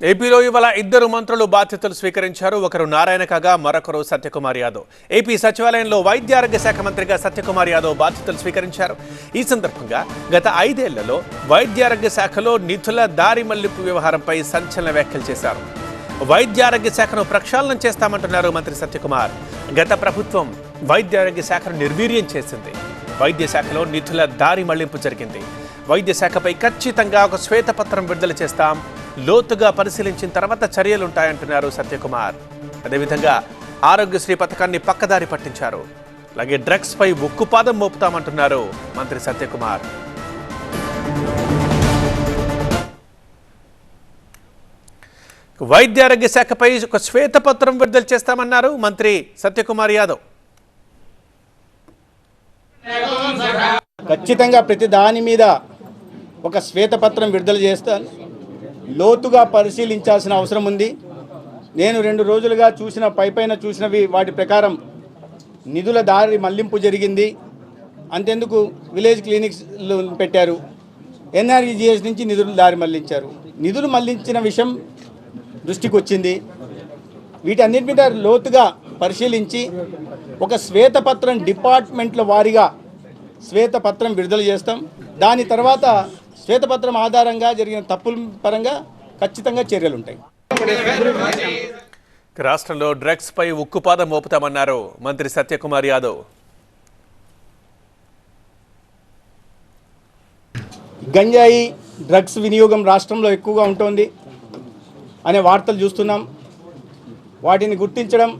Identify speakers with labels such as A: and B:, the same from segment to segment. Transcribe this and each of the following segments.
A: ఏపీలో ఇవాళ ఇద్దరు మంత్రులు బాధ్యతలు స్వీకరించారు. ఒకరు నారాయణ కాగా మరొకరు సత్యకుమార్ యాదవ్. ఏపీ సచివాలయంలో వైద్య ఆరోగ్య శాఖ మంత్రిగా సత్యకుమార్ యాదవ్ బాధ్యతలు స్వీకరించారు. ఈ సందర్భంగా గత 5 ఏళ్లలో వైద్య ఆరోగ్య శాఖలో నిధుల దారి మళ్లింపు వ్యవహారంపై సంచలన వ్యాఖ్యలు చేశారు. వైద్య ఆరోగ్య శాఖను ప్రక్షాళన చేస్తామంటున్నారు మంత్రి సత్యకుమార్. గత ప్రభుత్వం వైద్య ఆరోగ్య శాఖను నిర్వీర్యం చేసింది. వైద్య శాఖలో నిధుల దారి మళ్లింపు జరిగింది. వైద్య శాఖపై ఖచ్చితంగా ఒక శ్వేతపత్రం విడుదల చేస్తాం, లోతుగా పరిశీలించిన తర్వాత చర్యలుంటాయంటున్నారు సత్యకుమార్. అదేవిధంగా ఆరోగ్యశ్రీ పథకాన్ని పక్కదారి పట్టించారు. అలాగే డ్రగ్స్ పై ఉక్కుపాదం మోపుతామంటున్నారు మంత్రి సత్యకుమార్. వైద్య ఆరోగ్య శాఖపై ఒక శ్వేతపత్రం విడుదల చేస్తామన్నారు మంత్రి సత్యకుమార్ యాదవ్.
B: ఖచ్చితంగా ప్రతి దాని మీద ఒక శ్వేతపత్రం విడుదల చేస్తాను. లోతుగా పరిశీలించాల్సిన అవసరం ఉంది. నేను 2 రోజులుగా పైపైన చూసినవి వాటి ప్రకారం నిధుల దారి మళ్లింపు జరిగింది. అంతెందుకు విలేజ్ క్లినిక్స్లు పెట్టారు, ఎన్ఆర్ఈజీఎస్ నుంచి నిధులు దారి మళ్లించారు. నిధులు మళ్లించిన విషయం దృష్టికి వచ్చింది. వీటన్నిటి మీద లోతుగా పరిశీలించి ఒక శ్వేతపత్రం డిపార్ట్మెంట్ల వారీగా శ్వేతపత్రం విడుదల చేస్తాం. దాని తర్వాత శ్వేతపత్రం ఆధారంగా జరిగిన తప్పుల పరంగా ఖచ్చితంగా చర్యలు ఉంటాయి.
A: రాష్ట్రంలో డ్రగ్స్ పై ఉక్కుపాదం మోపుతామన్నారు మంత్రి సత్యకుమార్ యాదవ్.
B: గంజాయి డ్రగ్స్ వినియోగం రాష్ట్రంలో ఎక్కువగా ఉంటుంది అనే వార్తలు చూస్తున్నాం. వాటిని గుర్తించడం,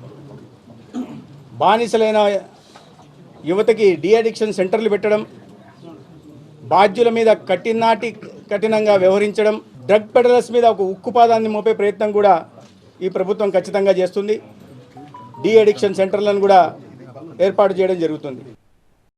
B: బానిసలైన యువతకి డీఅడిక్షన్ సెంటర్లు పెట్టడం, బాధ్యుల మీద కఠినంగా వ్యవహరించడం, డ్రగ్ పెడలర్స్ మీద ఒక ఉక్కుపాదాన్ని మోపే ప్రయత్నం కూడా ఈ ప్రభుత్వం ఖచ్చితంగా చేస్తుంది. డీఅడిక్షన్ సెంటర్లను కూడా ఏర్పాటు చేయడం జరుగుతుంది.